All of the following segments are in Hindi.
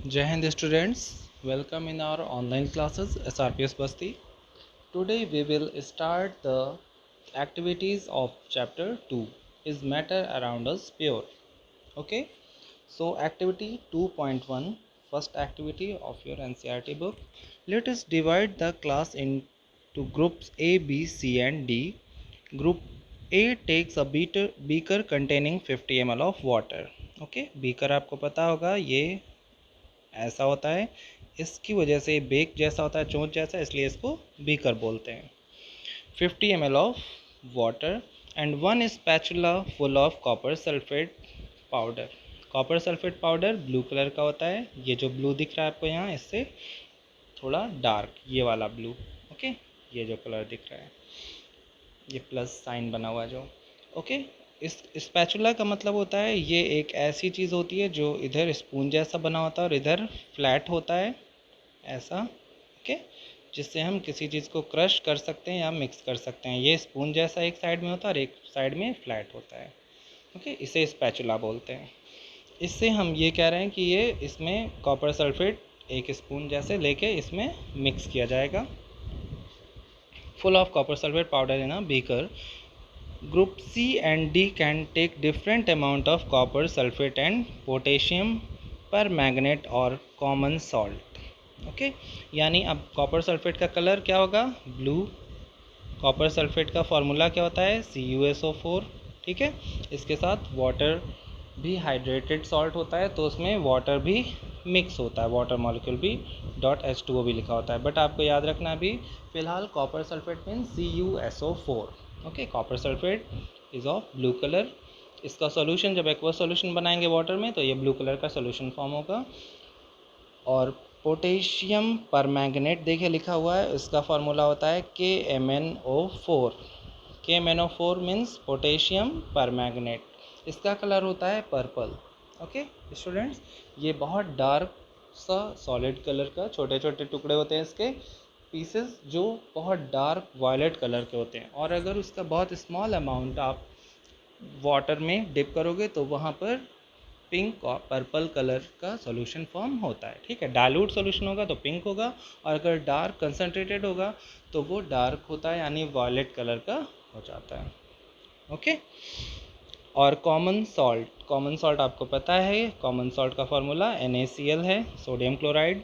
Jai Hind students, welcome in our online classes SRPS Basti. Today we will start the activities of chapter 2 is matter around us pure. Okay, so activity 2.1, first activity of your NCERT book. Let us divide the class into groups A, B, C and D. Group A takes a beaker containing 50 ml of water. Okay, beaker आपको पता होगा ये ऐसा होता है, इसकी वजह से बेक जैसा होता है, चोंच जैसा, इसलिए इसको बीकर बोलते हैं. 50 ml of water and one spatula full of copper sulphate powder. Copper sulphate powder blue colour का होता है. ये जो ब्लू दिख रहा है आपको यहाँ, इससे थोड़ा डार्क ये वाला ब्लू. ओके, ये जो कलर दिख रहा है, ये प्लस साइन बना हुआ जो. ओके, इस स्पैचुला का मतलब होता है ये एक ऐसी चीज़ होती है जो इधर स्पून जैसा बना होता है और इधर फ्लैट होता है ऐसा. ओके, जिससे हम किसी चीज़ को क्रश कर सकते हैं या मिक्स कर सकते हैं. ये स्पून जैसा एक साइड में होता है और एक साइड में फ्लैट होता है. ओके, इसे स्पैचुला बोलते हैं. इससे हम ये कह रहे हैं कि ये इसमें कॉपर सल्फेट एक स्पून जैसे लेके इसमें मिक्स किया जाएगा. Full of copper sulphate powder in a beaker. Group C and D can take different amount of copper sulfate and potassium permanganate और common salt. ओके, यानी अब कॉपर सल्फेट का कलर क्या होगा, ब्लू. कॉपर सल्फेट का फॉर्मूला क्या होता है, CuSO4. ठीक है, इसके साथ वाटर भी हाइड्रेटेड सॉल्ट होता है, तो उसमें वाटर भी मिक्स होता है, वाटर मॉलिक्यूल भी .H2O भी लिखा होता है. बट आपको याद रखना अभी फ़िलहाल copper sulphate mean CuSO4. Okay, copper sulphate is of blue colour. इसका सॉल्यूशन जब एक्वा सॉल्यूशन बनाएंगे वाटर में तो ये ब्लू कलर का सॉल्यूशन फॉर्म होगा. और पोटेशियम परमैंगनेट देखिए लिखा हुआ है, इसका फार्मूला होता है KMnO4. KMnO4 means potassium permanganate. इसका कलर होता है पर्पल. ओके स्टूडेंट्स, ये बहुत डार्क सा सॉलिड कलर का छोटे छोटे टुकड़े होते हैं इसके पीसेस, जो बहुत डार्क वायलेट कलर के होते हैं. और अगर उसका बहुत स्मॉल अमाउंट आप वाटर में डिप करोगे तो वहाँ पर पिंक और पर्पल कलर का सॉल्यूशन फॉर्म होता है. ठीक है, डाइल्यूट सॉल्यूशन होगा तो पिंक होगा, और अगर डार्क कंसनट्रेटेड होगा तो वो डार्क होता है यानी वायलेट कलर का हो जाता है. ओके, और कॉमन सॉल्ट आपको पता है, कॉमन सॉल्ट का फॉर्मूला NaCl है, sodium chloride.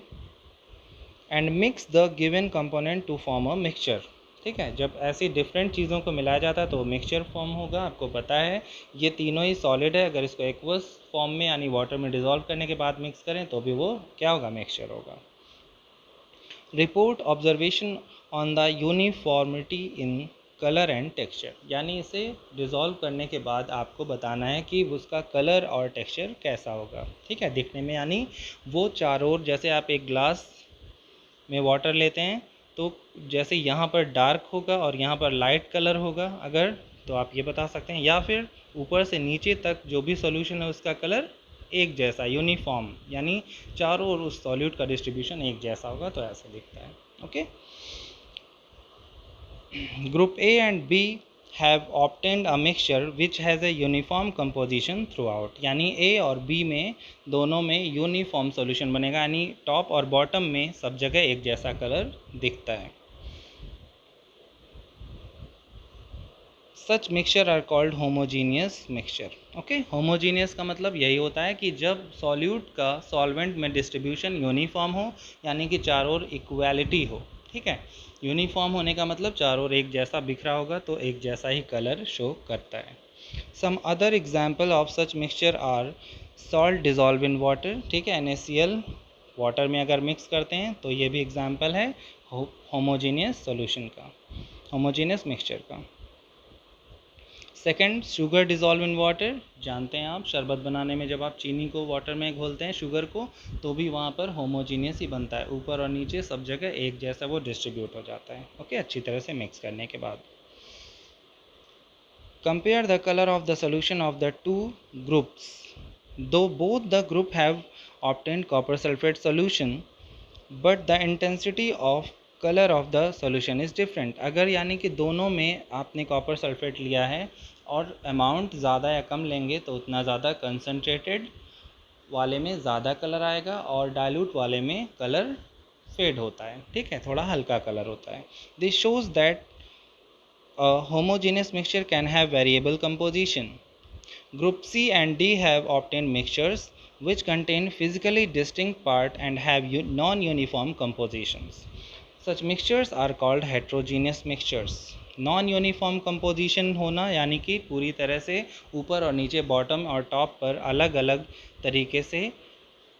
And mix the given component to form a mixture. ठीक है, जब ऐसी डिफरेंट चीज़ों को मिलाया जाता है तो मिक्सचर फॉर्म होगा. आपको पता है ये तीनों ही सॉलिड है, अगर इसको एक्वस फॉर्म में यानी वाटर में डिज़ोल्व करने के बाद मिक्स करें तो भी वो क्या होगा, मिक्सचर होगा. Report observation on the uniformity in colour and texture, यानी इसे डिज़ोल्व करने के बाद आपको बताना है कि उसका कलर और टेक्सचर कैसा होगा. ठीक है, दिखने में, यानी वो चारों ओर, जैसे आप एक ग्लास में वाटर लेते हैं तो जैसे यहाँ पर डार्क होगा और यहाँ पर लाइट कलर होगा अगर, तो आप ये बता सकते हैं, या फिर ऊपर से नीचे तक जो भी सॉल्यूशन है उसका कलर एक जैसा यूनिफॉर्म, यानी चारों ओर उस सॉल्यूट का डिस्ट्रीब्यूशन एक जैसा होगा, तो ऐसा दिखता है. Okay, group A and B have obtained a mixture which has a uniform composition through out, यानी A और B में दोनों में यूनिफॉर्म सॉल्यूशन बनेगा, यानी टॉप और बॉटम में सब जगह एक जैसा कलर दिखता है. Such mixture are called homogeneous mixture. Okay, homogeneous का मतलब यही होता है कि जब सॉल्यूट का सॉल्वेंट में डिस्ट्रीब्यूशन यूनिफॉर्म हो, यानी कि चारों ओर इक्वालिटी हो. ठीक है, यूनिफॉर्म होने का मतलब चारों ओर एक जैसा बिखरा होगा तो एक जैसा ही कलर शो करता है. Some other example of such mixture are salt dissolve in water. ठीक है, NaCl वाटर में अगर मिक्स करते हैं तो ये भी एग्जाम्पल है होमोजीनियस सॉल्यूशन का, होमोजीनियस मिक्सचर का. Second, sugar dissolve in water. जानते हैं आप, शरबत बनाने में जब आप चीनी को वाटर में घोलते हैं, शुगर को, तो भी वहाँ पर होमोजीनियस ही बनता है, ऊपर और नीचे सब जगह एक जैसा वो डिस्ट्रीब्यूट हो जाता है. ओके, अच्छी तरह से मिक्स करने के बाद. Compare the colour of the solution of the two groups. Do both the group have obtained copper sulphate solution but the intensity of colour of the solution is different. अगर यानी कि दोनों में आपने कॉपर सल्फेट लिया है और अमाउंट ज़्यादा या कम लेंगे तो उतना ज़्यादा कंसनट्रेटेड वाले में ज़्यादा कलर आएगा और डाइल्यूट वाले में कलर फेड होता है, ठीक है, थोड़ा हल्का कलर होता है। This shows that a homogeneous mixture can have variable composition. Group C and D have obtained mixtures which contain physically distinct parts and have non-uniform compositions. Such mixtures are called heterogeneous mixtures. Non uniform composition होना यानी कि पूरी तरह से ऊपर और नीचे बॉटम और टॉप पर अलग अलग तरीके से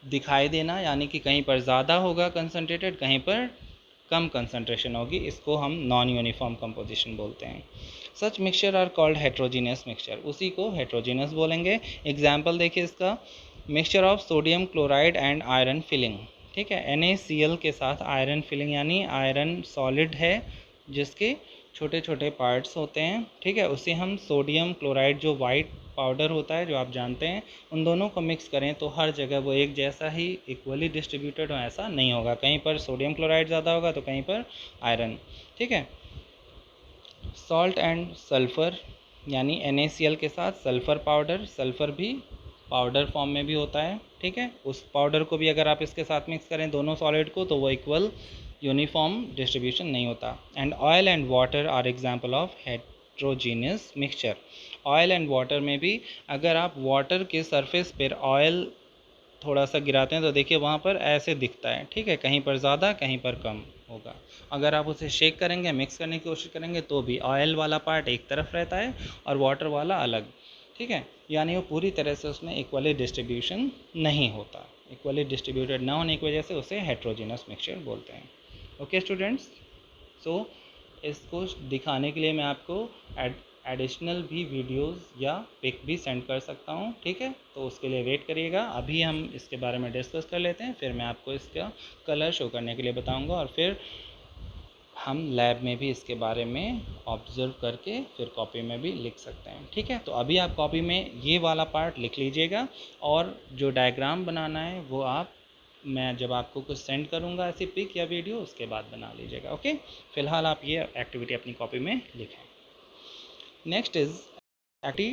दिखाई देना, यानी कि कहीं पर ज़्यादा होगा कंसनट्रेटेड, कहीं पर कम कंसनट्रेशन होगी, इसको हम नॉन यूनिफॉर्म कंपोजिशन बोलते हैं। Such mixture are called heterogeneous mixture, उसी को हेट्रोजीनियस बोलेंगे। एग्जाम्पल देखिए इसका, mixture of sodium chloride and iron filing, ठीक है, NaCl के साथ आयरन फिलिंग यानी आयरन सॉलिड है जिसके छोटे छोटे पार्ट्स होते हैं, ठीक है, उसे हम सोडियम क्लोराइड जो वाइट पाउडर होता है जो आप जानते हैं, उन दोनों को मिक्स करें तो हर जगह वो एक जैसा ही इक्वली डिस्ट्रीब्यूटेड हो, ऐसा नहीं होगा, कहीं पर सोडियम क्लोराइड ज़्यादा होगा तो कहीं पर आयरन, ठीक है। सॉल्ट एंड सल्फ़र यानी NaCl के साथ सल्फ़र पाउडर, सल्फ़र भी पाउडर फॉर्म में भी होता है, ठीक है, उस पाउडर को भी अगर आप इसके साथ मिक्स करें दोनों सॉलिड को तो वो इक्वल यूनिफॉर्म डिस्ट्रीब्यूशन नहीं होता। And oil and water are example of heterogeneous mixture. Oil and water में भी अगर आप वाटर के सरफेस पर ऑयल थोड़ा सा गिराते हैं तो देखिए वहाँ पर ऐसे दिखता है, ठीक है, कहीं पर ज़्यादा कहीं पर कम होगा। अगर आप उसे शेक करेंगे, मिक्स करने की कोशिश करेंगे तो भी ऑयल वाला पार्ट एक तरफ रहता है और वाटर वाला अलग, ठीक है, यानी वो पूरी तरह से उसमें इक्वली डिस्ट्रीब्यूशन नहीं होता। इक्वली डिस्ट्रीब्यूटेड ना होने की वजह से उसे हेट्रोजीनस मिक्सचर बोलते हैं। ओके स्टूडेंट्स, सो इसको दिखाने के लिए मैं आपको एडिशनल भी वीडियोस या पिक भी सेंड कर सकता हूँ, ठीक है, तो उसके लिए वेट करिएगा। अभी हम इसके बारे में डिस्कस कर लेते हैं, फिर मैं आपको इसका कलर शो करने के लिए बताऊँगा और फिर हम लैब में भी इसके बारे में ऑब्ज़र्व करके फिर कॉपी में भी लिख सकते हैं, ठीक है। तो अभी आप कॉपी में ये वाला पार्ट लिख लीजिएगा और जो डायग्राम बनाना है वो आप, मैं जब आपको कुछ सेंड करूँगा ऐसी पिक या वीडियो, उसके बाद बना लीजिएगा। ओके, फ़िलहाल आप ये एक्टिविटी अपनी कॉपी में लिखें। Next is activity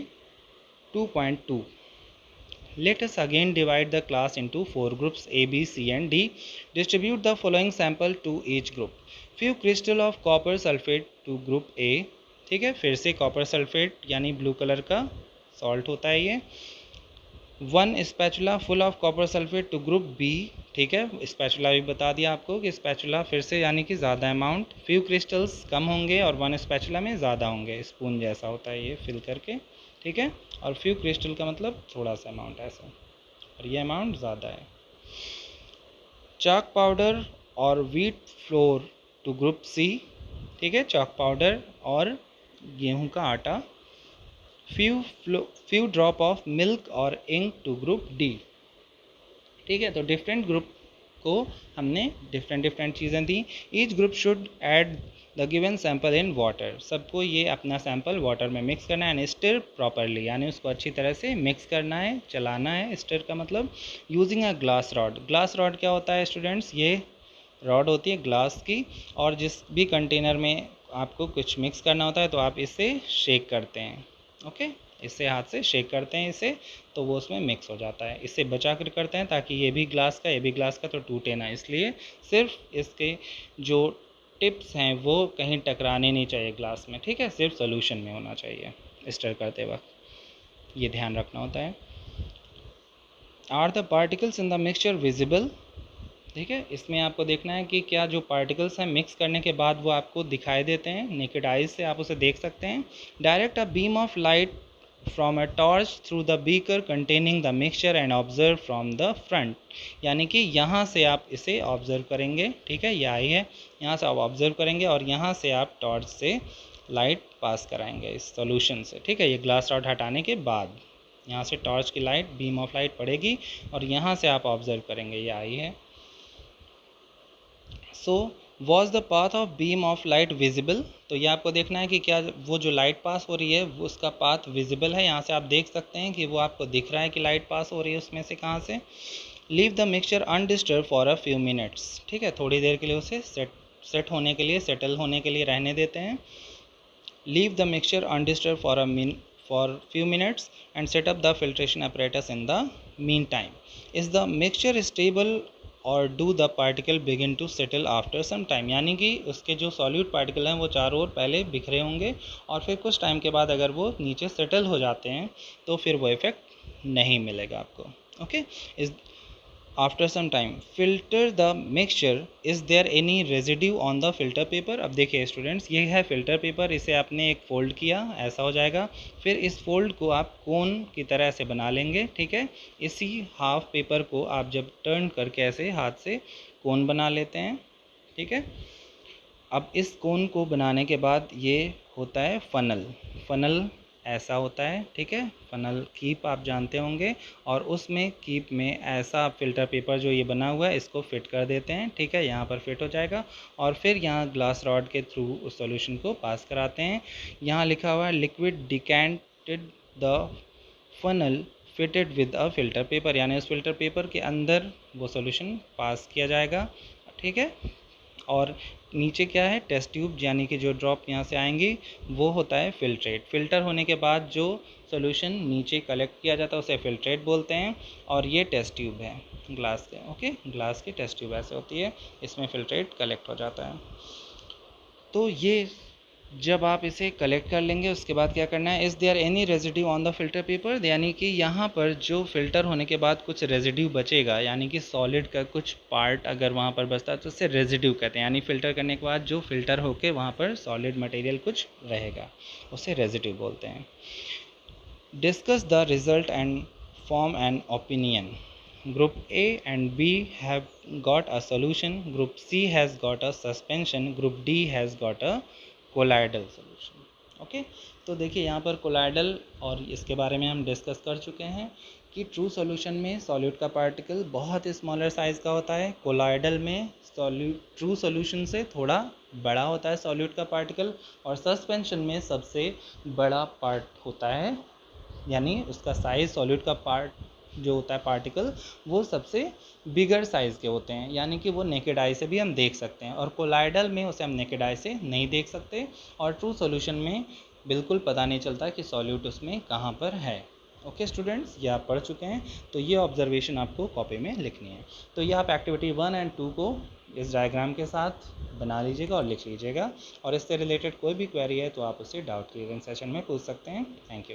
2.2. Let us again divide the class into 4 groups A, B, C and D. Distribute the following sample to each group. Few crystal of copper sulfate to group A. ठीक है, फिर से कॉपर सल्फेट यानी ब्लू कलर का सॉल्ट होता है ये। 1 spatula full of copper sulphate to group B, ठीक है, स्पैचुला भी बता दिया आपको कि स्पैचुला फिर से यानी कि ज़्यादा अमाउंट, फ्यू क्रिस्टल्स कम होंगे और 1 स्पैचुला में ज़्यादा होंगे, स्पून जैसा होता है ये फिल करके, ठीक है, और फ्यू क्रिस्टल का मतलब थोड़ा सा अमाउंट ऐसा, और ये अमाउंट ज़्यादा है। चॉक पाउडर और wheat flour to group C, ठीक है, चॉक पाउडर और गेहूँ का आटा। फ्यू ड्रॉप ऑफ मिल्क और इंक टू ग्रुप डी, ठीक है, तो डिफरेंट ग्रुप को हमने डिफरेंट चीज़ें दी। Each group should add the given sample in water, सबको ये अपना सैंपल वाटर में मिक्स करना है एंड स्टिर प्रॉपरली, यानी उसको अच्छी तरह से मिक्स करना है, चलाना है। स्टिर का मतलब using a glass rod. Glass rod क्या होता है स्टूडेंट्स, ये रॉड होती है ग्लास की, और जिस भी कंटेनर में आपको कुछ मिक्स करना होता है तो आप इसे शेक करते हैं, ओके, इससे हाथ से शेक करते हैं इसे, तो वो उसमें मिक्स हो जाता है। इससे बचा कर करते हैं ताकि ये भी ग्लास का ये भी ग्लास का तो टूटे ना, इसलिए सिर्फ इसके जो टिप्स हैं वो कहीं टकराने नहीं चाहिए ग्लास में, ठीक है, सिर्फ सोल्यूशन में होना चाहिए स्टर करते वक्त, ये ध्यान रखना होता है। Are the particles in the mixture visible, ठीक है, इसमें आपको देखना है कि क्या जो पार्टिकल्स हैं मिक्स करने के बाद वो आपको दिखाई देते हैं, नेकेड आइज से आप उसे देख सकते हैं। Direct a beam of light from a torch through the beaker containing the mixture and observe from the front, यानी कि यहाँ से आप इसे ऑब्जर्व करेंगे, ठीक है, ये आई है, यहाँ से आप ऑब्जर्व करेंगे और यहाँ से आप टॉर्च से लाइट पास कराएंगे इस सॉल्यूशन से, ठीक है, ये ग्लास रॉड हटाने के बाद यहाँ से टॉर्च की लाइट, बीम ऑफ लाइट पड़ेगी और यहाँ से आप ऑब्जर्व करेंगे, ये आई है। So was the path of beam of light visible, तो ये आपको देखना है कि क्या वो जो लाइट पास हो रही है वो उसका पाथ विजिबल है, यहाँ से आप देख सकते हैं कि वो आपको दिख रहा है कि लाइट पास हो रही है उसमें से, कहाँ से। Leave the mixture undisturb for a few minutes, ठीक है, थोड़ी देर के लिए उसे सेट होने के लिए, सेटल होने के लिए रहने देते हैं। Leave the mixture undisturb for few minutes and set up the filtration apparatus in the mean time, is the mixture stable और do the particle begin to settle after some time, यानी कि उसके जो सॉल्यूट पार्टिकल हैं वो चारों ओर पहले बिखरे होंगे और फिर कुछ टाइम के बाद अगर वो नीचे सेटल हो जाते हैं तो फिर वो इफ़ेक्ट नहीं मिलेगा आपको। ओके, इस after some time filter the mixture, is there any residue on the filter paper. अब देखिए स्टूडेंट्स, ये है फिल्टर पेपर, इसे आपने एक फ़ोल्ड किया, ऐसा हो जाएगा। फिर इस फोल्ड को आप कोन की तरह से बना लेंगे, ठीक है। इसी हाफ पेपर को आप जब टर्न करके ऐसे हाथ से कोन बना लेते हैं, ठीक है। अब इस कोन को बनाने के बाद ये होता है फनल। फनल ऐसा होता है, ठीक है। फनल कीप आप जानते होंगे, और उसमें कीप में ऐसा फिल्टर पेपर जो ये बना हुआ है इसको फिट कर देते हैं, ठीक है। यहाँ पर फिट हो जाएगा और फिर यहाँ ग्लास रॉड के थ्रू उस सॉल्यूशन को पास कराते हैं। यहाँ लिखा हुआ है liquid decanted the funnel fitted with a filter paper, यानी उस फिल्टर पेपर के अंदर वो सॉल्यूशन पास किया जाएगा, ठीक है। और नीचे क्या है, टेस्ट ट्यूब, यानी कि जो ड्रॉप यहाँ से आएंगी वो होता है फिल्ट्रेट। फिल्टर होने के बाद जो सॉल्यूशन नीचे कलेक्ट किया जाता है उसे फिल्ट्रेट बोलते हैं। और ये टेस्ट ट्यूब है ग्लास के, ओके, ग्लास की टेस्ट ट्यूब ऐसे होती है, इसमें फिल्ट्रेट कलेक्ट हो जाता है। तो ये जब आप इसे कलेक्ट कर लेंगे उसके बाद क्या करना है, is there any residue on the filter paper, यानी कि यहाँ पर जो फिल्टर होने के बाद कुछ रेजिड्यू बचेगा, यानी कि सॉलिड का कुछ पार्ट अगर वहाँ पर बचता है तो उससे रेजिड्यू कहते हैं, यानी फ़िल्टर करने के बाद जो फिल्टर होके वहाँ पर सॉलिड मटेरियल कुछ रहेगा उसे रेजिड्यू बोलते हैं। Discuss the result and form an opinion. Group A and B have got a solution. Group C has got a suspension. Group D has got a colloidal solution. Okay, तो देखिए यहाँ पर कोलाइडल और इसके बारे में हम डिस्कस कर चुके हैं कि ट्रू सॉल्यूशन में सॉल्यूट का पार्टिकल बहुत स्मॉलर साइज़ का होता है, कोलाइडल में ट्रू सॉल्यूशन से थोड़ा बड़ा होता है सॉल्यूट का पार्टिकल, और सस्पेंशन में सबसे बड़ा पार्ट होता है, यानी उसका साइज़ सॉल्यूट का पार्ट जो होता है पार्टिकल वो सबसे बिगर साइज़ के होते हैं, यानी कि वो नेकेड आई से भी हम देख सकते हैं, और कोलाइडल में उसे हम नेकेड आई से नहीं देख सकते, और ट्रू सॉल्यूशन में बिल्कुल पता नहीं चलता कि सॉल्यूट उसमें कहाँ पर है। ओके स्टूडेंट्स, ये आप पढ़ चुके हैं, तो ये ऑब्जर्वेशन आपको कॉपी में लिखनी है। तो ये आप एक्टिविटी 1 और 2 को इस डायग्राम के साथ बना लीजिएगा और लिख लीजिएगा, और इससे रिलेटेड कोई भी क्वेरी है तो आप उसे डाउट क्लियरिंग सेशन में पूछ सकते हैं। Thank you.